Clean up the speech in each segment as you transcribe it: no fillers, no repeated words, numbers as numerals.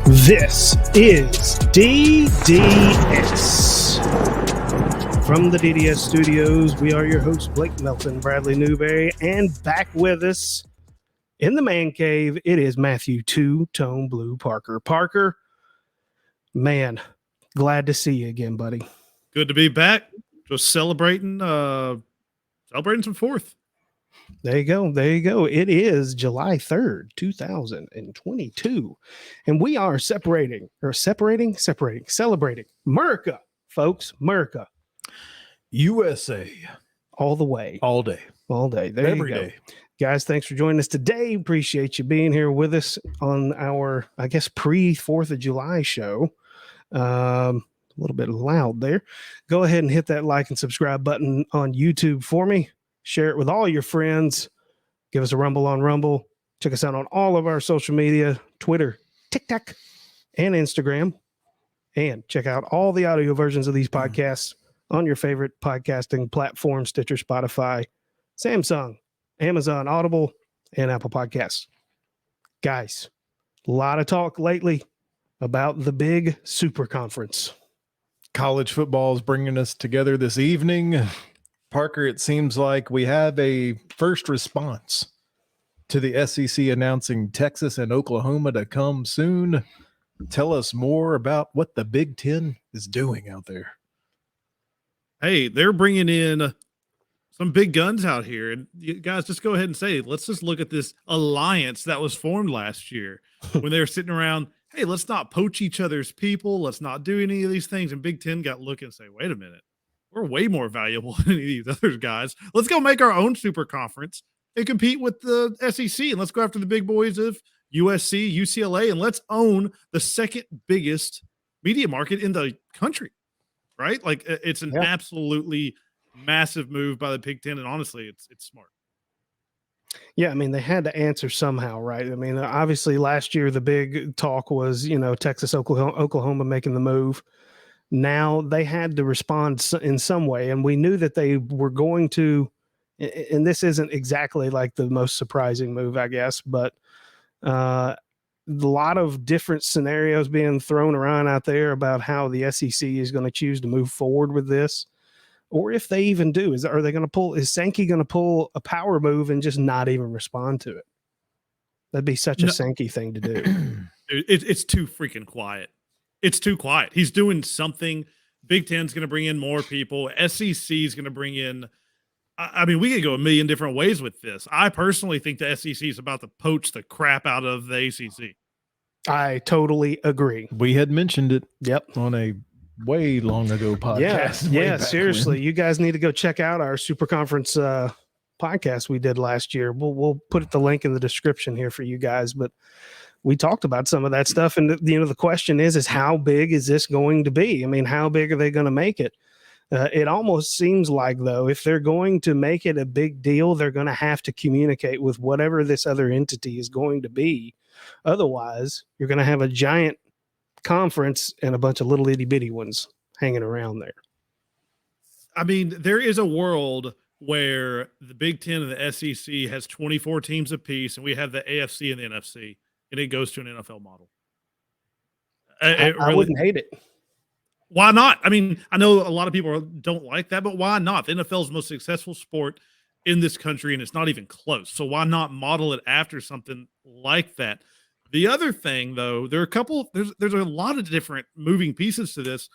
This is DDS. From the DDS studios, we are your hosts, Blake Melton, Bradley Newberry, and back with us in the man cave, it is Matthew Two-Tone Blue Parker. Parker, man, glad to see you again, buddy. Good to be back. Just celebrating some 4th. There you go. There you go. It is July 3rd, 2022. And we are celebrating America, folks. America. USA. All the way. All day. All day. There Every you go. day. Guys, thanks for joining us today. Appreciate you being here with us on our, I guess, pre-4th of July show. A little bit loud there. Go ahead and hit that like and subscribe button on YouTube for me. Share it with all your friends. Give us a rumble on Rumble. Check us out on all of our social media, Twitter, TikTok, and Instagram. And check out all the audio versions of these podcasts on your favorite podcasting platform, Stitcher, Spotify, Samsung, Amazon, Audible, and Apple Podcasts. Guys, a lot of talk lately about the big Superconference. College football is bringing us together this evening. Parker, it seems like we have a first response to the SEC announcing Texas and Oklahoma to come soon. Tell us more about what the Big-10 is doing out there. Hey, they're bringing in some big guns out here. And you guys, just go ahead and say, let's just look at this alliance that was formed last year when they were sitting around. Hey, let's not poach each other's people. Let's not do any of these things. And Big Ten got looking and say, wait a minute. We're way more valuable than any of these other guys. Let's go make our own super conference and compete with the SEC. And let's go after the big boys of USC, UCLA, and let's own the second biggest media market in the country, right? Like, it's an absolutely massive move by the Big Ten. And honestly, it's smart. Yeah, I mean, they had to answer somehow, right? I mean, obviously last year, the big talk was, Texas, Oklahoma making the move. Now they had to respond in some way, and we knew that they were going to, and this isn't exactly like the most surprising move, I guess, but a lot of different scenarios being thrown around out there about how the SEC is going to choose to move forward with this, or if they even do. Is Sankey going to pull a power move and just not even respond to it? That'd be such a Sankey thing to do. It's too freaking quiet. It's too quiet. He's doing something. Big Ten's going to bring in more people. SEC is going to bring in. I mean, we could go a million different ways with this. I personally think the SEC is about to poach the crap out of the ACC. I totally agree. We had mentioned it. Yep. On a way long ago podcast. Yeah, seriously. You guys need to go check out our Superconference podcast we did last year. We'll put the link in the description here for you guys, but we talked about some of that stuff. And the question is how big is this going to be? I mean, how big are they going to make it? It almost seems like, though, if they're going to make it a big deal, they're going to have to communicate with whatever this other entity is going to be. Otherwise, you're going to have a giant conference and a bunch of little itty bitty ones hanging around there. I mean, there is a world where the Big Ten and the SEC has 24 teams apiece, and we have the AFC and the NFC. And it goes to an NFL model. I wouldn't hate it. Why not? I mean, I know a lot of people don't like that, but why not? The NFL is the most successful sport in this country, and it's not even close. So why not model it after something like that? The other thing, though, there's a lot of different moving pieces to this.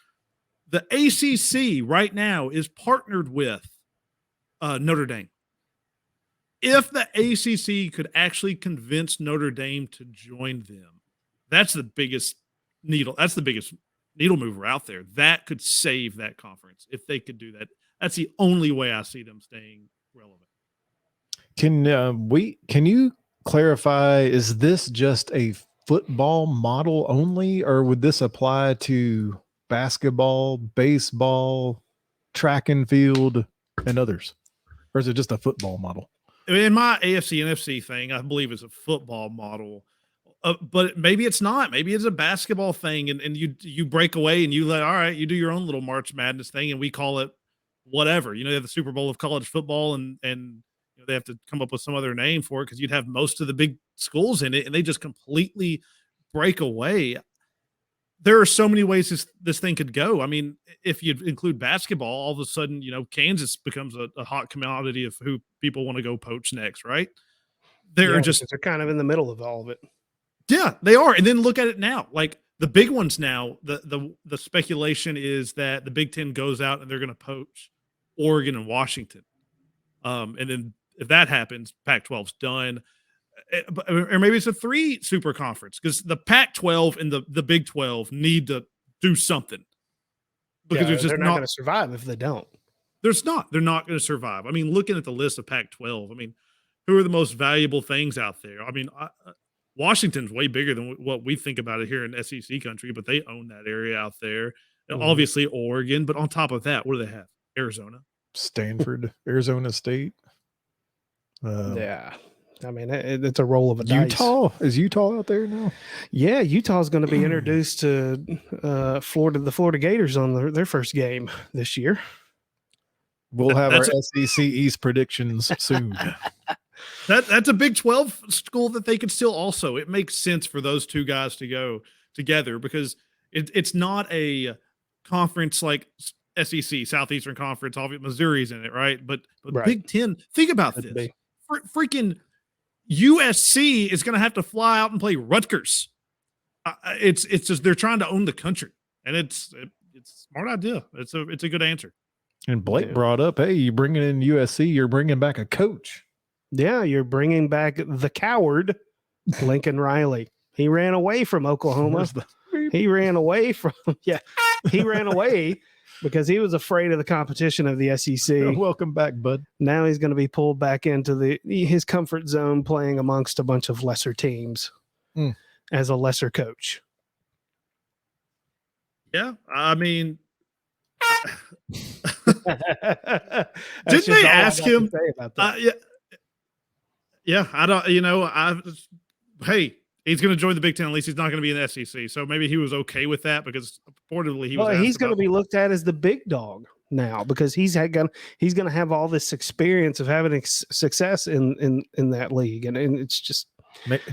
The ACC right now is partnered with Notre Dame. If the ACC could actually convince Notre Dame to join them, that's the biggest needle. That's the biggest needle mover out there. That could save that conference if they could do that. That's the only way I see them staying relevant. Can you clarify? Is this just a football model only, or would this apply to basketball, baseball, track and field, and others, or is it just a football model? In my AFC NFC thing, I believe it's a football model, but maybe it's not. Maybe it's a basketball thing, and you break away and you all right, you do your own little March Madness thing, and we call it whatever. They have the Super Bowl of college football, and they have to come up with some other name for it because you'd have most of the big schools in it, and they just completely break away. there are so many ways this thing could go. I mean, if you include basketball, all of a sudden, Kansas becomes a hot commodity of who people want to go poach next, right? They're kind of in the middle of all of it. Yeah, they are. And then look at it now. Like the big ones now, the speculation is that the Big-10 goes out and they're going to poach Oregon and Washington. And then if that happens, Pac-12's done. Or maybe it's a 3 super conference because the Pac-12 and the Big 12 need to do something because there's just they're not going to survive if they don't. They're not going to survive. I mean, looking at the list of Pac-12, I mean, who are the most valuable things out there? I mean, Washington's way bigger than what we think about it here in SEC country, but they own that area out there. And obviously Oregon, but on top of that, what do they have? Arizona, Stanford, Arizona State. Yeah. I mean, it's a roll of a Utah. dice. Is Utah out there now? Yeah, Utah's going to be introduced to the Florida Gators on their first game this year. We'll have our SEC East predictions soon. That's a Big 12 school that they could still also. It makes sense for those two guys to go together because it's not a conference like SEC, Southeastern Conference. Obviously, Missouri's in it, right? But right. Big 10. Think about this. Freaking USC is going to have to fly out and play Rutgers. It's just they're trying to own the country, and it's a smart idea. It's a good answer. And Blake brought up, hey, you bringing in USC, you're bringing back a coach. Yeah, you're bringing back the coward, Lincoln Riley. He ran away from Oklahoma. He ran away because he was afraid of the competition of the SEC. Welcome back, bud. Now he's going to be pulled back into his comfort zone playing amongst a bunch of lesser teams as a lesser coach. Yeah, I mean, didn't they ask him? Yeah, I don't. Hey, he's going to join the Big 10. At least he's not going to be in the SEC. So maybe he was okay with that because reportedly he was. He's going to be looked at as the big dog now because he's going to have all this experience of having success in that league, and it's just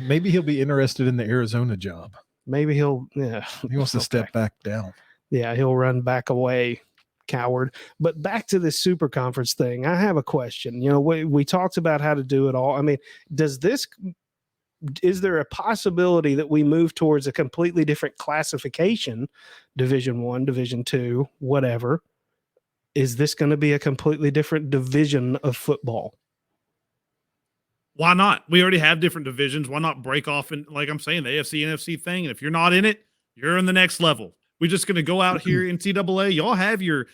maybe he'll be interested in the Arizona job. Maybe he wants to step back down. Yeah, he'll run back away. Coward. But back to this super conference thing, I have a question. We talked about how to do it all. I mean, is there a possibility that we move towards a completely different classification, Division 1, Division 2, whatever? Is this going to be a completely different division of football? Why not? We already have different divisions. Why not break off in, like I'm saying, the AFC, NFC thing? And if you're not in it, you're in the next level. We're just going to go out here in NCAA. Y'all have your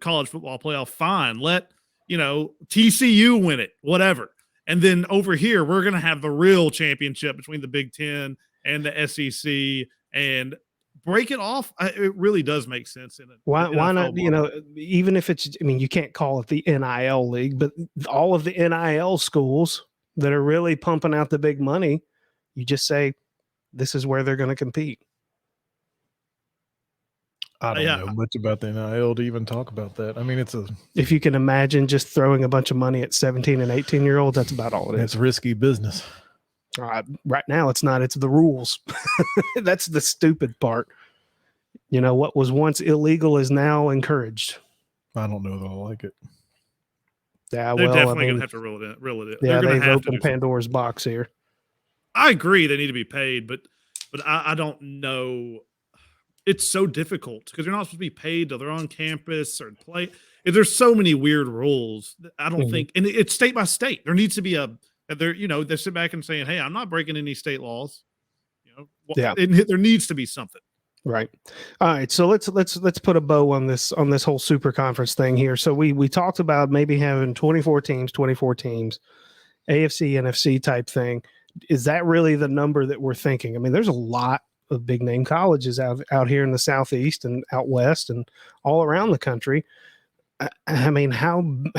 college football playoff. Fine. Let, TCU win it, whatever. And then over here, we're going to have the real championship between the Big 10 and the SEC and break it off. It really does make sense. Why not, even if it's, you can't call it the NIL league, but all of the NIL schools that are really pumping out the big money, you just say, this is where they're going to compete. I don't know much about the NIL to even talk about that. I mean, if you can imagine just throwing a bunch of money at 17 and 18-year-olds, that's about all it is. It's risky business. Right now, it's not. It's the rules. That's the stupid part. What was once illegal is now encouraged. I don't know that I like it. Yeah, they're definitely going to have to reel it in. Yeah, they've opened Pandora's box here. I agree. They need to be paid, but I don't know. It's so difficult because they're not supposed to be paid till they're on campus or play. There's so many weird rules. I don't think, and it's state by state. There needs to be they sit back and saying, "Hey, I'm not breaking any state laws." There needs to be something. Right. All right. So let's put a bow on this whole super conference thing here. So we talked about maybe having 24 teams, AFC, NFC type thing. Is that really the number that we're thinking? I mean, there's a lot of big name colleges out here in the Southeast and out West and all around the country. I mean,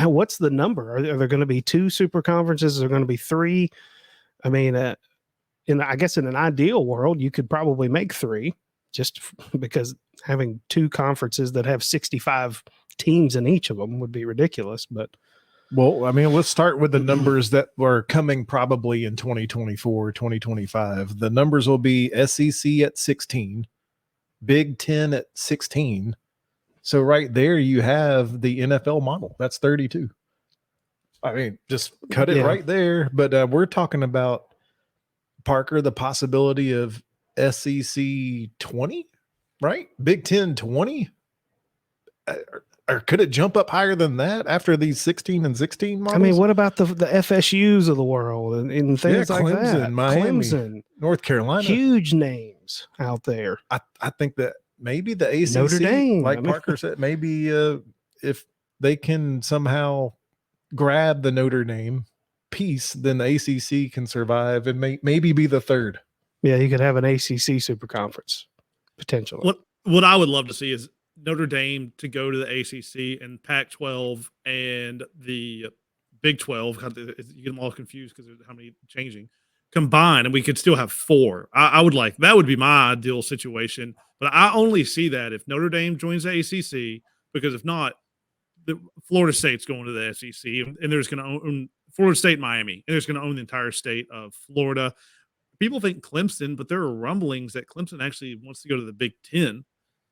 what's the number? Are there going to be 2 super conferences? Are there going to be 3? I mean, I guess in an ideal world, you could probably make 3 just because having 2 conferences that have 65 teams in each of them would be ridiculous. But well, I mean, let's start with the numbers that were coming probably in 2024, 2025. The numbers will be SEC at 16, Big-10 at 16. So right there, you have the NFL model. That's 32. I mean, just cut it right there. But we're talking about, Parker, the possibility of SEC 20, right? Big-10 20. Or could it jump up higher than that after these 16 and 16 models? I mean, what about the FSUs of the world and things like Clemson, that? Miami, Clemson, North Carolina. huge names out there. I think that maybe the ACC, Notre Dame, like Parker said, maybe if they can somehow grab the Notre Dame piece, then the ACC can survive and maybe be the third. Yeah, you could have an ACC super conference potentially. What I would love to see is Notre Dame to go to the ACC and Pac-12 and the Big 12. You get them all confused because of how many changing combined, and we could still have 4. I would like that. Would be my ideal situation, but I only see that if Notre Dame joins the ACC, because if not, the Florida State's going to the SEC, and there's going to own Florida State, Miami, and there's going to own the entire state of Florida. People think Clemson, but there are rumblings that Clemson actually wants to go to the Big 10.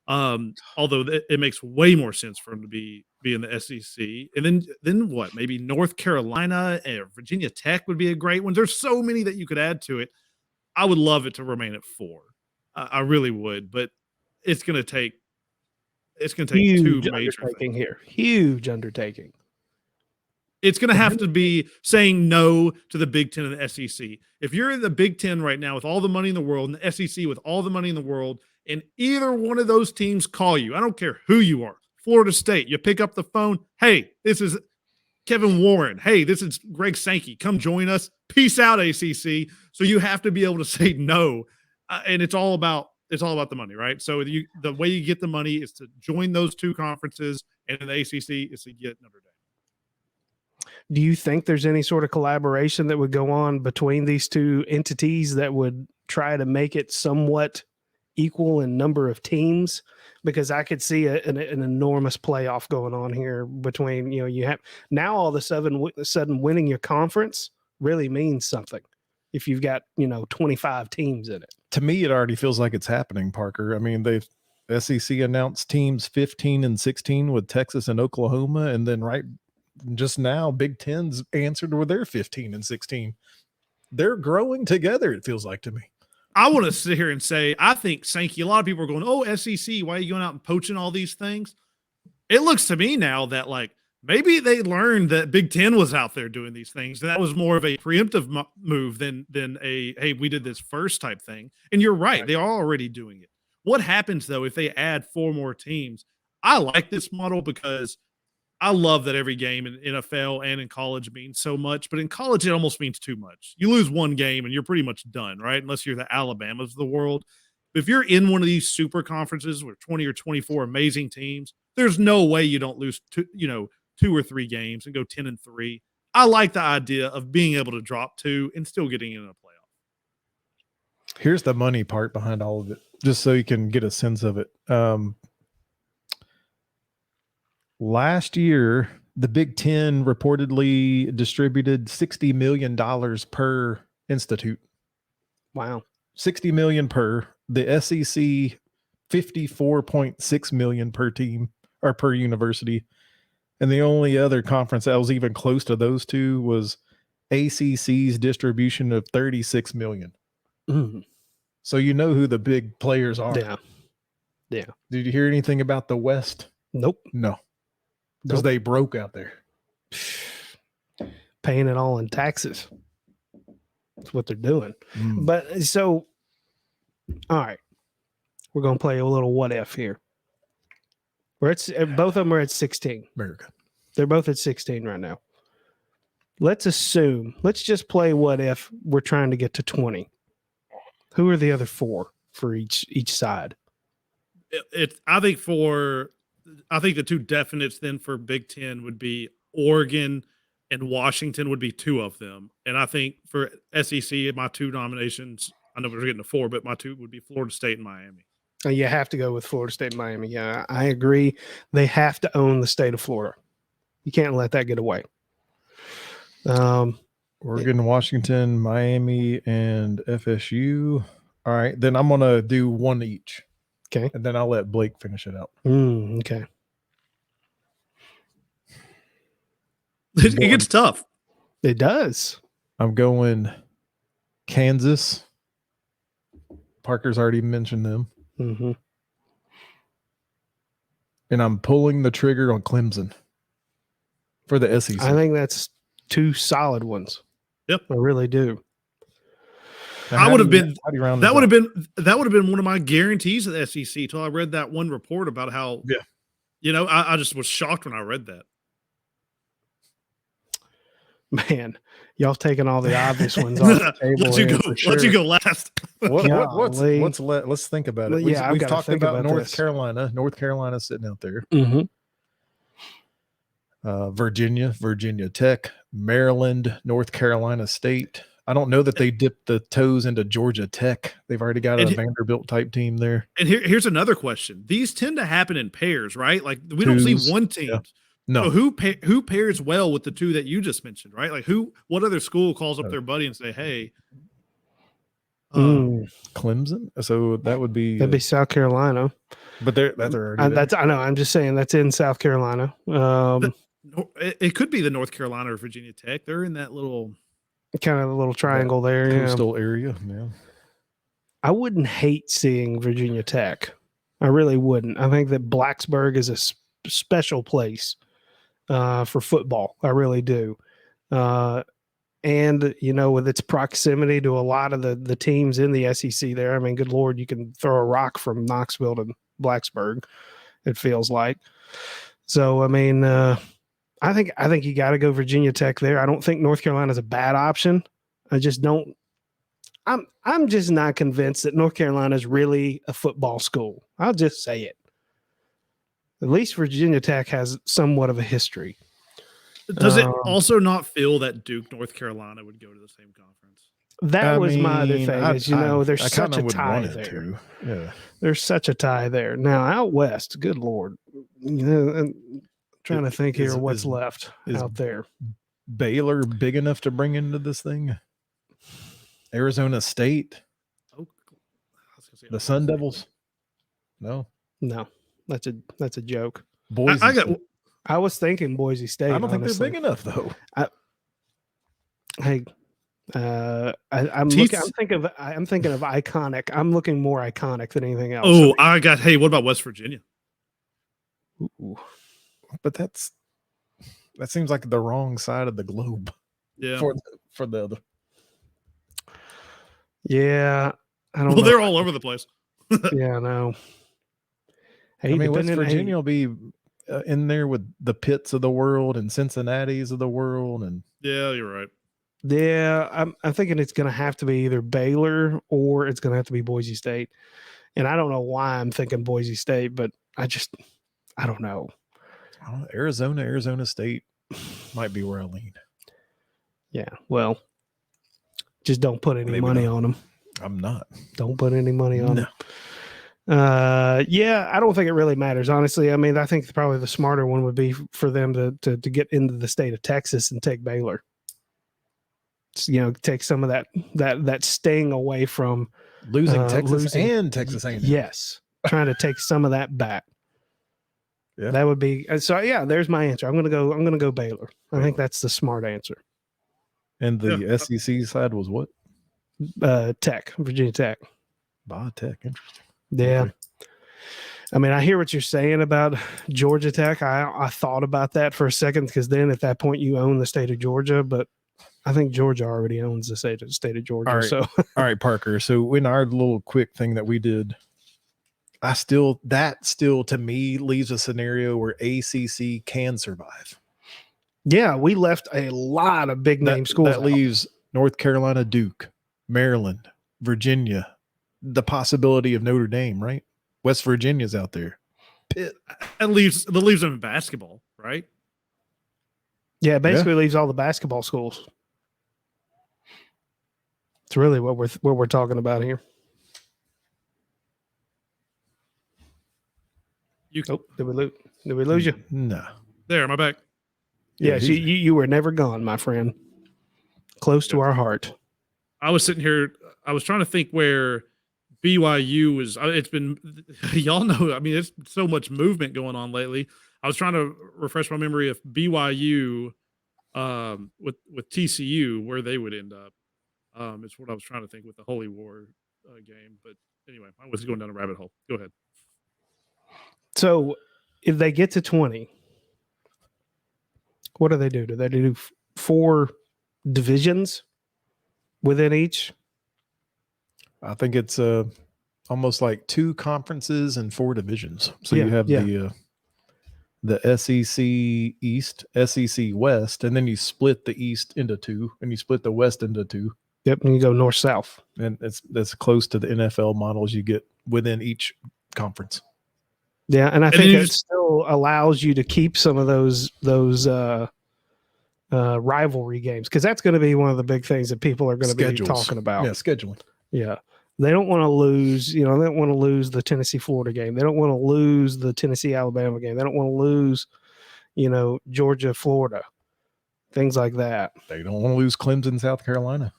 Although it makes way more sense for him to be in the SEC. And then what? Maybe North Carolina and Virginia Tech would be a great one. There's so many that you could add to it. I would love it to remain at 4. I really would, but it's going to take Huge 2 major undertaking things here. Huge undertaking. It's going to have to be saying no to the Big 10 and the SEC. If you're in the Big 10 right now with all the money in the world and the SEC with all the money in the world, and either one of those teams call you, I don't care who you are, Florida State, you pick up the phone, hey, this is Kevin Warren. Hey, this is Greg Sankey. Come join us. Peace out, ACC. So you have to be able to say no, and it's all about the money, right? So the way you get the money is to join those 2 conferences, and in the ACC is to get Notre Dame. Do you think there's any sort of collaboration that would go on between these 2 entities that would try to make it somewhat equal in number of teams? Because I could see an enormous playoff going on here between, you have now all of a sudden winning your conference really means something if you've got, 25 teams in it. To me, it already feels like it's happening, Parker. I mean, they've SEC announced teams 15 and 16 with Texas and Oklahoma, and then just now Big Ten's answered with their 15 and 16. They're growing together, it feels like to me. I want to sit here and say, I think Sankey, a lot of people are going, oh, SEC, why are you going out and poaching all these things? It looks to me now that maybe they learned that Big 10 was out there doing these things. And that was more of a preemptive move than a, hey, we did this first type thing. And you're right. They are already doing it. What happens, though, if they add 4 more teams? I like this model because I love that every game in NFL and in college means so much, but in college, it almost means too much. You lose one game and you're pretty much done, right? Unless you're the Alabamas of the world. If you're in one of these super conferences with 20 or 24 amazing teams, there's no way you don't lose 2 or 3 games and go 10-3. I like the idea of being able to drop 2 and still getting in a playoff. Here's the money part behind all of it, just so you can get a sense of it. Last year, the Big 10 reportedly distributed $60 million per institute. Wow. $60 million per. The SEC, $54.6 million per team or per university. And the only other conference that was even close to those 2 was ACC's distribution of $36 million. Mm-hmm. So you know who the big players are. Yeah. Did you hear anything about the West? Nope. No. Because they broke out there. Paying it all in taxes. That's what they're doing. But so, all right. We're going to play a little what if here. Both of them are at 16. America. They're both at 16 right now. Let's just play what if we're trying to get to 20. Who are the other 4 for each side? I think the 2 definites then for Big 10 would be Oregon and Washington would be 2 of them. And I think for SEC, my 2 nominations, I know we're getting to 4, but my 2 would be Florida State and Miami. You have to go with Florida State and Miami. Yeah, I agree. They have to own the state of Florida. You can't let that get away. Oregon, Washington, Miami, and FSU. All right, then I'm going to do 1 each. Okay. And then I'll let Blake finish it out. Okay. It gets tough. It does. I'm going Kansas. Parker's already mentioned them. Mm-hmm. And I'm pulling the trigger on Clemson for the SEC. I think that's two solid ones. Yep. I really do. Now, I would have been how do you round that this would have out? been one of my guarantees at the SEC till I read that one report about how I just was shocked when I read that. Man, y'all taking all the obvious ones off the table. Let you go last. Let's think about it. Yeah, We've talked about North Carolina. North Carolina's sitting out there. Mm-hmm. Virginia Tech, Maryland, North Carolina State. I don't know that they dipped the toes into Georgia Tech. They've already got a Vanderbilt type team there. And here's another question. These tend to happen in pairs, right? Like we don't see one team. Yeah. No. So who pairs well with the two that you just mentioned, right? Like what other school calls up their buddy and say, hey, Clemson? So that'd be South Carolina. But that's already there. I know. I'm just saying that's in South Carolina. It could be the North Carolina or Virginia Tech. They're in that little kind of a little triangle there. Coastal area. Yeah. I wouldn't hate seeing Virginia Tech. I really wouldn't. I think that Blacksburg is a special place for football. I really do. And, with its proximity to a lot of the teams in the SEC there, I mean, good Lord, you can throw a rock from Knoxville to Blacksburg, it feels like. So, I mean, I think you got to go Virginia Tech there. I don't think North Carolina is a bad option. I just don't. I'm just not convinced that North Carolina is really a football school. I'll just say it. At least Virginia Tech has somewhat of a history. Does it also not feel that Duke, North Carolina would go to the same conference? That was my other thing. There's such a tie there. Yeah. There's such a tie there. Now out west, good Lord. I'm trying to think here what's left out there. Baylor big enough to bring into this thing? Arizona State? The Sun Devils? No, that's a joke. Boise. I was thinking Boise State. I don't think they're big enough though. I'm thinking of iconic. I'm looking more iconic than anything else. Oh, what about West Virginia? Ooh. But that seems like the wrong side of the globe. Yeah. For the other. Yeah. I don't know. They're all over the place. Yeah, I know. Hey, West Virginia will be in there with the Pitts of the world and Cincinnati's of the world. And yeah, you're right. Yeah, I'm thinking it's going to have to be either Baylor or it's going to have to be Boise State. And I don't know why I'm thinking Boise State, but I don't know. Arizona State might be where I lean. Yeah, well, just don't put any money on them. I'm not. Don't put any money on them. Yeah, I don't think it really matters, honestly. I mean, I think probably the smarter one would be for them to get into the state of Texas and take Baylor. Take some of that sting away from losing Texas and Texas A&M. Yes, trying to take some of that back. Yeah, that would be so. Yeah, there's my answer. I'm gonna go Baylor. I think that's the smart answer. And the SEC side was what? Virginia Tech. Tech, interesting. Yeah. Okay. I mean, I hear what you're saying about Georgia Tech. I thought about that for a second because then at that point you own the state of Georgia, but I think Georgia already owns the state of Georgia. All right. So, all right, Parker. So in our little quick thing that we did, that still to me leaves a scenario where ACC can survive. Yeah, we left a lot of big name schools. That leaves North Carolina, Duke, Maryland, Virginia, the possibility of Notre Dame, right? West Virginia's out there. Pitt. That leaves them in basketball, right? Yeah, basically leaves all the basketball schools. It's really what we're talking about here. Did we lose you? No. There, am I back? Yeah, you were never gone, my friend. Close to our heart. I was sitting here. I was trying to think where BYU is, it's been, y'all know, I mean, there's so much movement going on lately. I was trying to refresh my memory of BYU with TCU, where they would end up. It's what I was trying to think with the Holy War game. But anyway, I was going down a rabbit hole. Go ahead. So if they get to 20, what do they do? Do they do 4 divisions within each? I think it's almost like 2 conferences and 4 divisions. So you have the SEC East, SEC West, and then you split the East into 2, and you split the West into 2. Yep, and you go north-south. And that's close to the NFL models you get within each conference. Yeah, and I think it still allows you to keep some of those rivalry games, because that's going to be one of the big things that people are going to be talking about. Yeah, scheduling. Yeah. They don't want to lose, they don't want to lose the Tennessee-Florida game. They don't want to lose the Tennessee-Alabama game. They don't want to lose, Georgia-Florida, things like that. They don't want to lose Clemson-South Carolina.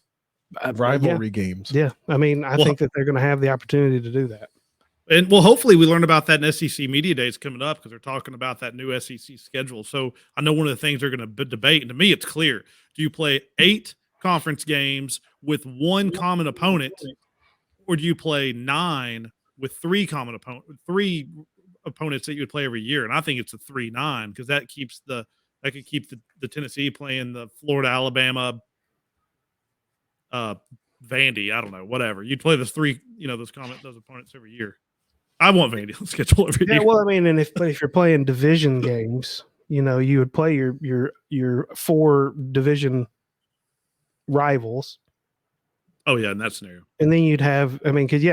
Rivalry games. Yeah. I mean, I think that they're going to have the opportunity to do that. And hopefully we learn about that in SEC Media Days coming up, because they're talking about that new SEC schedule. So I know one of the things they're going to debate, and to me it's clear. Do you play 8 conference games with 1 common opponent, or do you play 9 with 3 opponents that you would play every year? And I think it's a 3-9, because that could keep the Tennessee playing the Florida, Alabama, Vandy. I don't know, whatever. You'd play those 3, those opponents every year. I want Vandy on the schedule every year. Yeah, well, I mean, and if you're playing division games, you would play your 4 division rivals. Oh yeah, in that scenario. And then you'd have, because you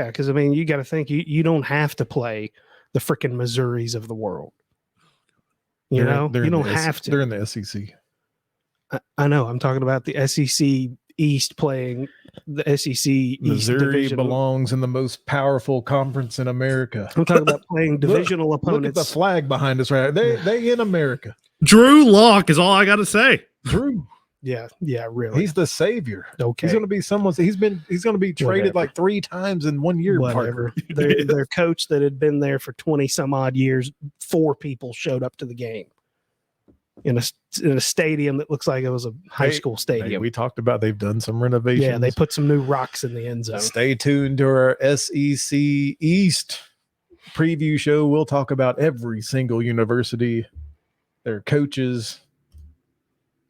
got to think you don't have to play the freaking Missouris of the world. You don't have to. They're in the SEC. I know. I'm talking about the SEC East playing the SEC East. Missouri division. belongs in the most powerful conference in America. I'm talking about playing divisional opponents. Look at the flag behind us, right? They in America. Drew Lock is all I got to say. Drew. Yeah, really. He's the savior. Okay. He's going to be he's going to be traded like 3 times in 1 year. Whatever. Their coach that had been there for 20 some odd years, 4 people showed up to the game in a stadium that looks like it was a high school stadium. We talked about they've done some renovations. Yeah, they put some new rocks in the end zone. Stay tuned to our SEC East preview show. We'll talk about every single university, their coaches,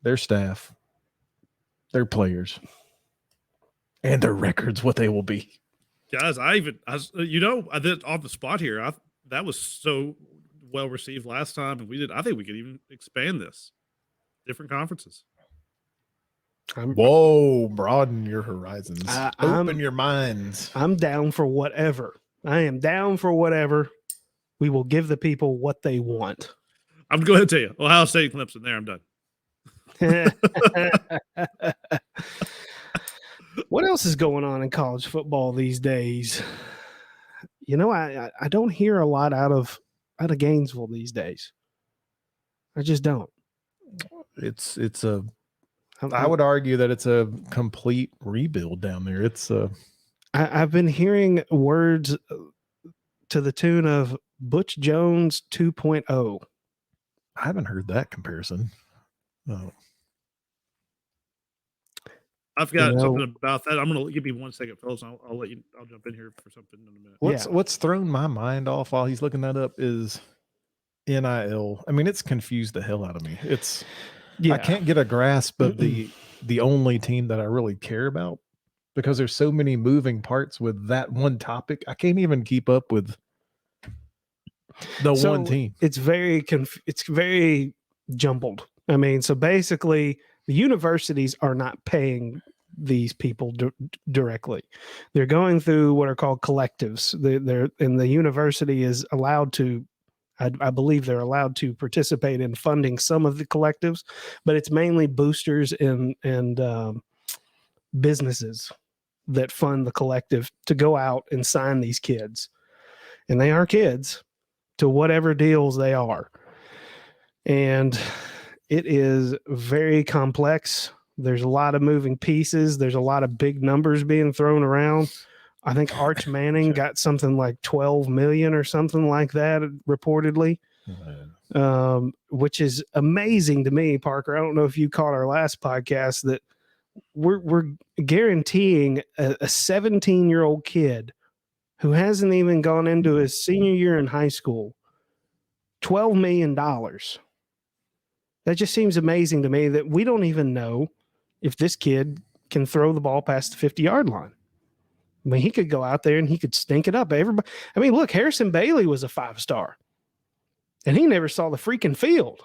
their staff, their players, and their records, what they will be. Guys, I did off the spot here. That was so well received last time, and I think we could even expand this. Different conferences. Broaden your horizons. Open your minds. I'm down for whatever. I am down for whatever. We will give the people what they want. I'm going to tell you, Ohio State, Clemson. There, I'm done. What else is going on in college football these days? I don't hear a lot out of Gainesville these days. I just don't. I would argue that it's a complete rebuild down there. I've been hearing words to the tune of Butch Jones 2.0. I haven't heard that comparison. No. I've got something about that. I'm going to give you 1 second, fellas. I'll jump in here for something in a minute. What's thrown my mind off while he's looking that up is NIL. I mean, it's confused the hell out of me. I can't get a grasp of the only team that I really care about, because there's so many moving parts with that one topic. I can't even keep up with one team. It's very jumbled. So basically, the universities are not paying these people directly. They're going through what are called collectives. And the university is allowed to, I believe they're allowed to participate in funding some of the collectives, but it's mainly boosters and businesses that fund the collective to go out and sign these kids. And they are kids to whatever deals they are. And it is very complex. There's a lot of moving pieces. There's a lot of big numbers being thrown around. I think Arch Manning got something like 12 million or something like that, reportedly, which is amazing to me, Parker. I don't know if you caught our last podcast that we're guaranteeing a 17-year-old kid who hasn't even gone into his senior year in high school $12 million. That just seems amazing to me that we don't even know if this kid can throw the ball past the 50-yard line. I mean, he could go out there and he could stink it up. Everybody, I mean, look, Harrison Bailey was a 5-star, and he never saw the freaking field.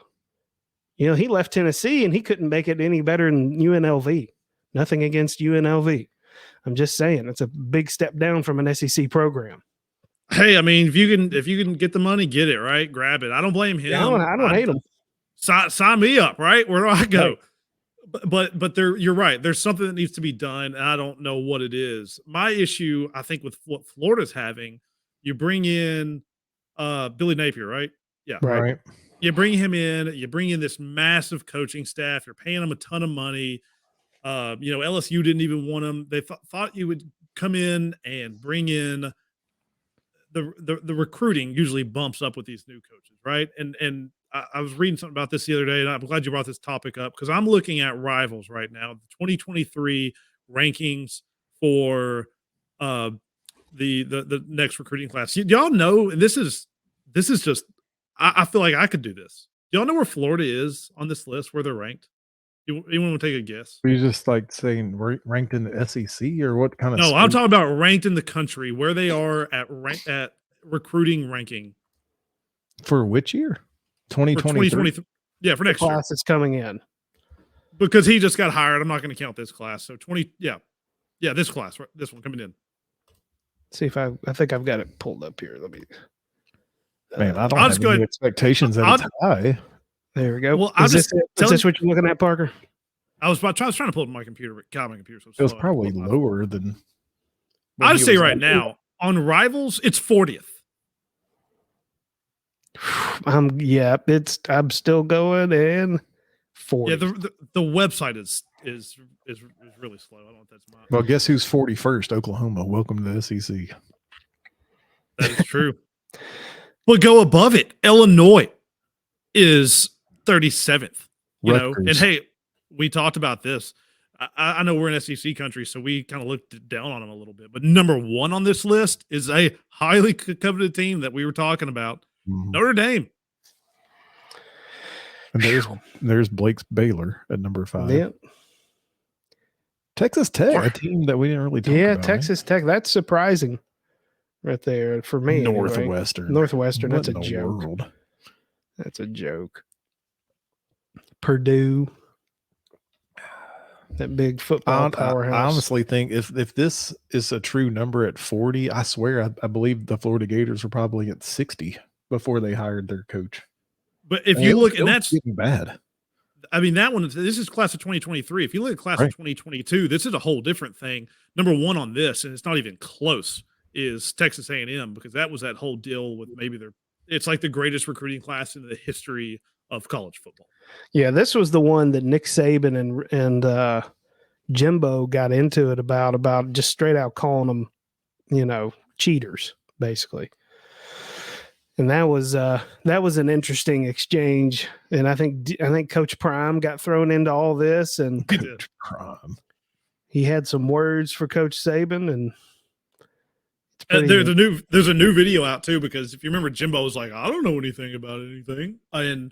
You know, he left Tennessee and he couldn't make it any better than UNLV. Nothing against UNLV. I'm just saying it's a big step down from an SEC program. Hey, I mean, if you can get the money, get it, right? Grab it. I don't blame him. Yeah, I don't hate him. Sign me up, right? Where do I go? Right. But you're right. There's something that needs to be done, and I don't know what it is. My issue, I think, with what Florida's having, you bring in Billy Napier, right? Yeah. Right. You bring him in, you bring in this massive coaching staff, you're paying him a ton of money. LSU didn't even want him. They thought you would come in and bring in the recruiting usually bumps up with these new coaches, right? And I was reading something about this the other day, and I'm glad you brought this topic up because I'm looking at Rivals right now, the 2023 rankings for the next recruiting class. Y'all know, and this is just I feel like I could do this. Do y'all know where Florida is on this list, where they're ranked? Anyone want to take a guess? Are you just like saying ranked in the SEC or what kind of? No, I'm talking about ranked in the country, where they are at recruiting ranking. For which year? 2023. Yeah, for next year. Class is coming in. Because he just got hired. I'm not going to count this class. So this class, right? This one coming in. See if I think I've got it pulled up here. Let me. Man, I don't have any expectations that it's high. There we go. Well, is this what you're looking at, Parker? I was trying to pull up my computer, but my computer. So it was probably lower than. I'll just say right now on Rivals, it's 40th. I'm still going in 40. Yeah, the website is really slow. I don't know if that's my. Well, guess who's 41st? Oklahoma. Welcome to the SEC. That is true. But go above it. Illinois is 37th. And hey, we talked about this. I know we're in SEC country, so we kind of looked down on them a little bit. But number one on this list is a highly coveted team that we were talking about, Notre Dame. And there's Blake's Baylor at number 5. Yep. Texas Tech, a team that we didn't really talk about. Yeah, Texas Tech. That's surprising right there for me. Northwestern. Anyway. Northwestern. That's a joke. World? That's a joke. Purdue. That big football powerhouse. I honestly think if this is a true number at 40, I swear I believe the Florida Gators were probably at 60 before they hired their coach. But if you look, and that's getting bad. I mean, that one, this is class of 2023. If you look at class of 2022, this is a whole different thing. Number one on this, and it's not even close, is Texas A&M, because that was that whole deal with it's like the greatest recruiting class in the history of college football. Yeah, this was the one that Nick Saban and Jimbo got into it about just straight out calling them, cheaters, basically. And that was an interesting exchange. And I think Coach Prime got thrown into all this, and Coach Prime, he had some words for Coach Saban, and there's a new video out too, because if you remember, Jimbo was like, I don't know anything about anything, and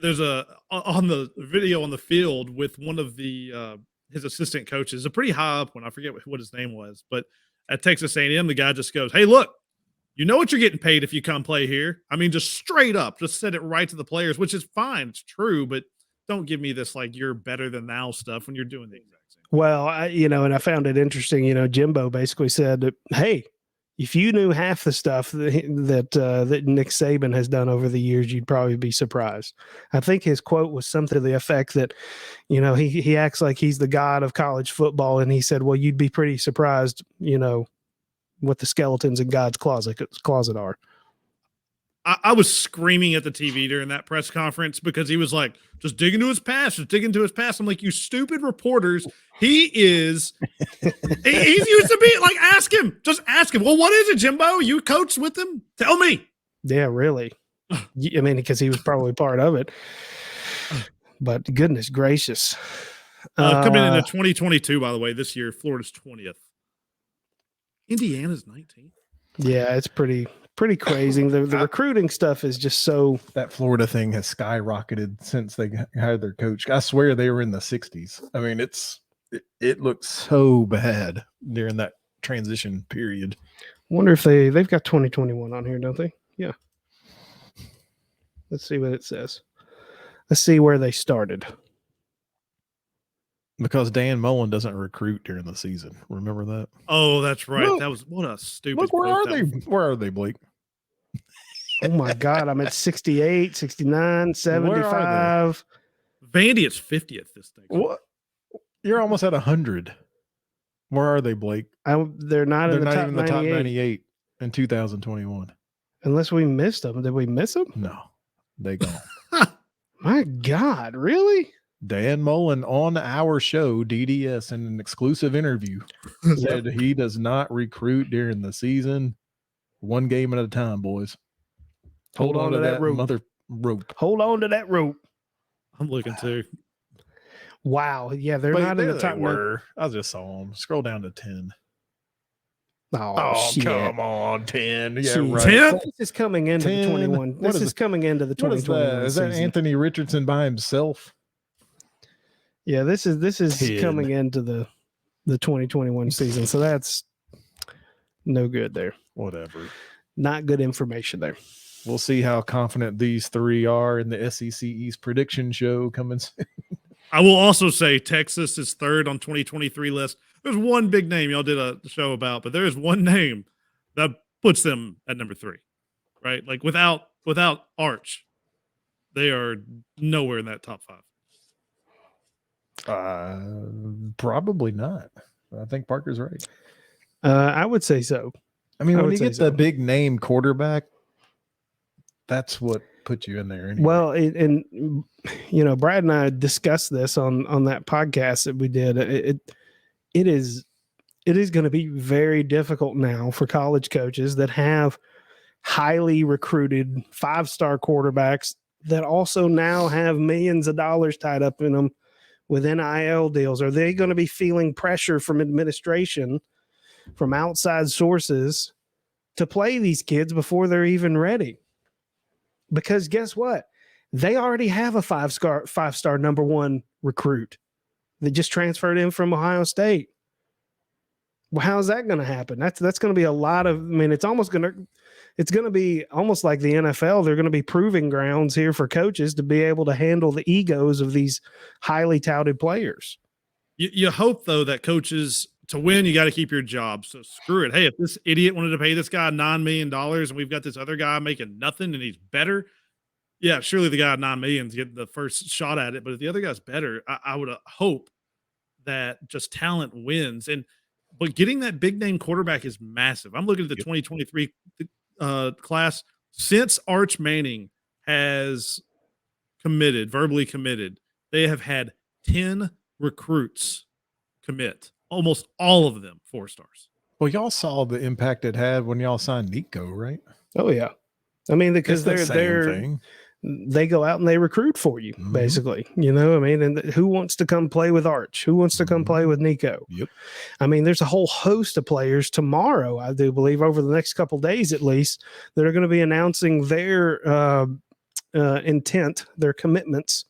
there's a on the video on the field with one of the his assistant coaches, a pretty high up one, I forget what his name was, but at Texas A&M, the guy just goes, hey, look, you know what you're getting paid if you come play here. I mean, just straight up, just said it right to the players, which is fine, it's true, but don't give me this like you're better than thou stuff when you're doing the exact same. Well, and I found it interesting. Jimbo basically said that, hey, if you knew half the stuff that Nick Saban has done over the years, you'd probably be surprised. I think his quote was something to the effect that, he acts like he's the god of college football, and he said, well, you'd be pretty surprised, what the skeletons in God's closet are. I was screaming at the TV during that press conference because he was like, just dig into his past, I'm like, you stupid reporters. He's used to be like, ask ask him. Just ask him. Well, what is it, Jimbo? You coached with him? Tell me. Yeah, really. I mean, because he was probably part of it. But goodness gracious. Coming into 2022, by the way, this year, Florida's 20th. Indiana's 19th. Yeah, it's pretty crazy. The recruiting stuff is just so. That Florida thing has skyrocketed since they hired their coach. I swear they were in the 60s. I mean, it looked so bad during that transition period. Wonder if they've got 2021 on here, don't they? Yeah. Let's see what it says. Let's see where they started. Because Dan Mullen doesn't recruit during the season. Remember that? Oh, that's right. Look, that was what a stupid. Look, where are they? Where are they, Blake? Oh my God. I'm at 68, 69, 75. Vandy is 50th this thing. What? You're almost at 100. Where are they, Blake? They're not in the top even the 98. top 98 in 2021. Unless we missed them. Did we miss them? No, they gone. My God, really? Dan Mullen on our show, DDS, in an exclusive interview, said he does not recruit during the season. One game at a time, boys. Hold on to that rope. Mother rope. Hold on to that rope. I'm looking too. Wow. Yeah, they're not in the top. I just saw them. Scroll down to 10. Oh, shit. Come on, 10. Yeah, Jeez. right. 10? This is coming into 10. the 21. This is coming into the What is 2021 that? Is that season. Anthony Richardson by himself? Yeah, this is 10. coming into the 2021 season. So that's no good there. Whatever. Not good information there. We'll see how confident these three are in the SEC East prediction show coming soon. I will also say Texas is third on 2023 list. There's one big name y'all did a show about, but there is one name that puts them at number 3, right? Like without Arch, they are nowhere in that top 5. Probably not. I think Parker's right. I would say so. I mean, I when would you say get so. the big name quarterback, that's what put you in there. Anyway. Well, and you know, Brad and I discussed this on that podcast that we did. It is going to be very difficult now for college coaches that have highly recruited 5-star quarterbacks that also now have millions of dollars tied up in them with NIL deals. Are they going to be feeling pressure from administration, from outside sources to play these kids before they're even ready? Because guess what? They already have a 5-star number 1 recruit that just transferred in from Ohio State. Well, how's that going to happen? That's going to be a lot of. I mean, it's going to be almost like the NFL. They're going to be proving grounds here for coaches to be able to handle the egos of these highly touted players. You hope though that coaches, to win, you got to keep your job. So screw it. Hey, if this idiot wanted to pay this guy $9 million and we've got this other guy making nothing and he's better, yeah, surely the guy at $9 million is getting the first shot at it. But if the other guy's better, I would hope that just talent wins. But getting that big name quarterback is massive. I'm looking at the 2023 class. Since Arch Manning has verbally committed, they have had 10 recruits commit. Almost all of them 4 stars. Well, y'all saw the impact it had when y'all signed Nico, right? Oh yeah, I mean because It's the they're same thing. They go out and they recruit for you, basically. You know, I mean, and who wants to come play with Arch? Who wants to come play with Nico? Yep. I mean, there's a whole host of players tomorrow, I do believe, over the next couple of days at least, that are going to be announcing their intent, their commitments,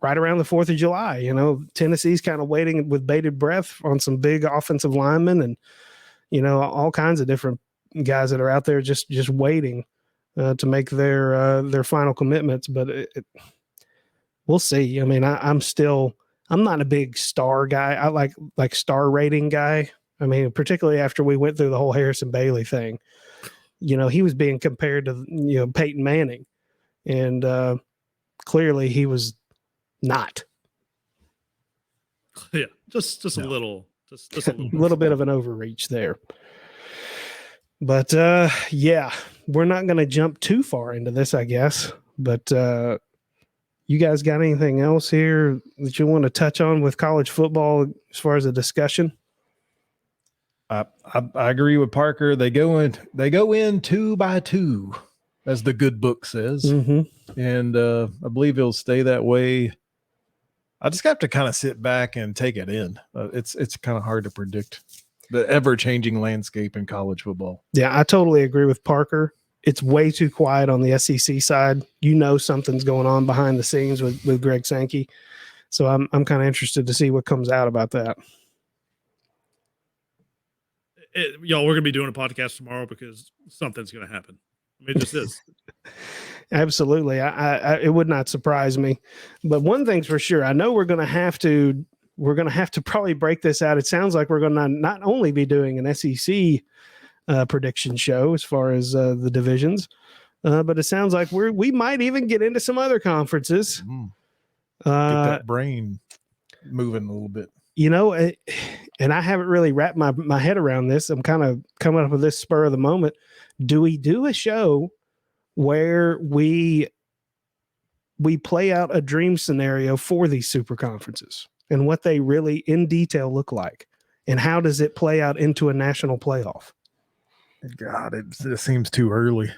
right around the 4th of July. You know, Tennessee's kind of waiting with bated breath on some big offensive linemen and, you know, all kinds of different guys that are out there just waiting to make their final commitments. But we'll see. I mean, I'm not a big star guy. I like star rating guy. I mean, particularly after we went through the whole Harrison Bailey thing, you know, he was being compared to, you know, Peyton Manning, and clearly he was not. Yeah, just a little, just a little bit of an overreach there. But yeah, we're not going to jump too far into this, I guess. But you guys got anything else here that you want to touch on with college football as far as a discussion? I agree with Parker. They go in 2 by 2, as the good book says. Mm-hmm. And I believe it'll stay that way. I just have to kind of sit back and take it in. It's kind of hard to predict the ever-changing landscape in college football. Yeah, I totally agree with Parker. It's way too quiet on the SEC side. You know something's going on behind the scenes with Greg Sankey. So I'm kind of interested to see what comes out about that. Y'all, we're going to be doing a podcast tomorrow because something's going to happen. I mean, it just is. Absolutely. It would not surprise me. But one thing's for sure, I know we're going to have to probably break this out. It sounds like we're going to not only be doing an SEC prediction show as far as the divisions, but it sounds like we might even get into some other conferences. Get that brain moving a little bit. You know, and I haven't really wrapped my head around this. I'm kind of coming up with this spur of the moment. Do we do a show where we play out a dream scenario for these super conferences and what they really in detail look like? And how does it play out into a national playoff? God, it seems too early.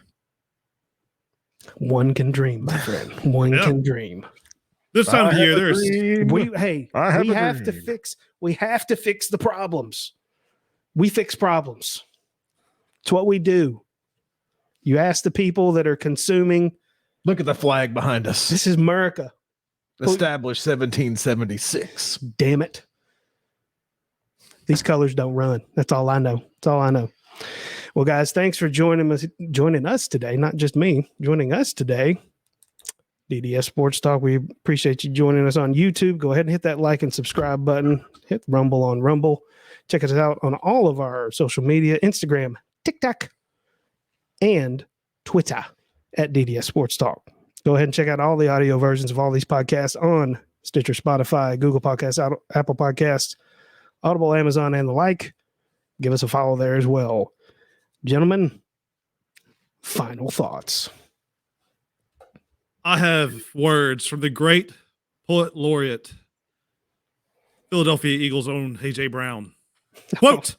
One can dream, my friend. One can dream. This time of the year, we have to fix the problems. We fix problems. It's what we do. You ask the people that are consuming. Look at the flag behind us. This is America. Established 1776. Damn it. These colors don't run. That's all I know. Well, guys, thanks for joining us today. Not just me, joining us today. DDS Sports Talk. We appreciate you joining us on YouTube. Go ahead and hit that like and subscribe button. Hit Rumble on Rumble. Check us out on all of our social media, Instagram, TikTok, and Twitter at DDS Sports Talk. Go ahead and check out all the audio versions of all these podcasts on Stitcher, Spotify, Google Podcasts, Apple Podcasts, Audible, Amazon, and the like. Give us a follow there as well. Gentlemen, final thoughts. I have words from the great poet laureate, Philadelphia Eagles' own A.J. Brown. Quote,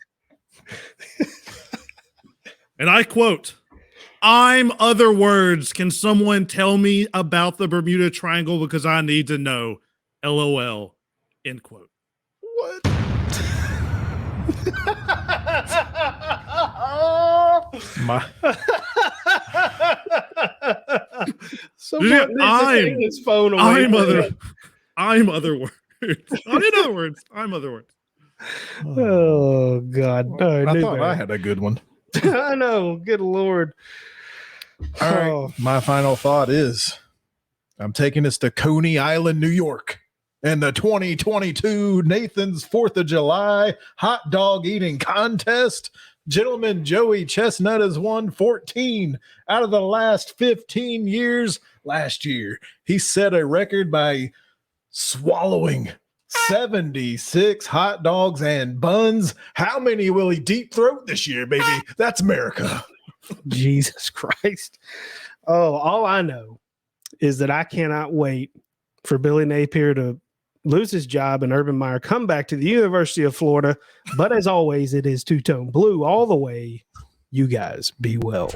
and I quote, "I'm other words. Can someone tell me about the Bermuda Triangle because I need to know? LOL." End quote. What? Someone his phone away. I'm other words. In other words, I'm other words. Oh God! I thought I had a good one. I know. Good Lord! All right. My final thought is, I'm taking us to Coney Island, New York, and the 2022 Nathan's 4th of July hot dog eating contest. Gentleman Joey Chestnut has won 14 out of the last 15 years. Last year, he set a record by swallowing 76 hot dogs and buns. How many will he deep throat this year, baby? That's America. Jesus Christ. Oh, all I know is that I cannot wait for Billy Napier to lose his job and Urban Meyer come back to the University of Florida. But as always, it is two-tone blue all the way. You guys be well.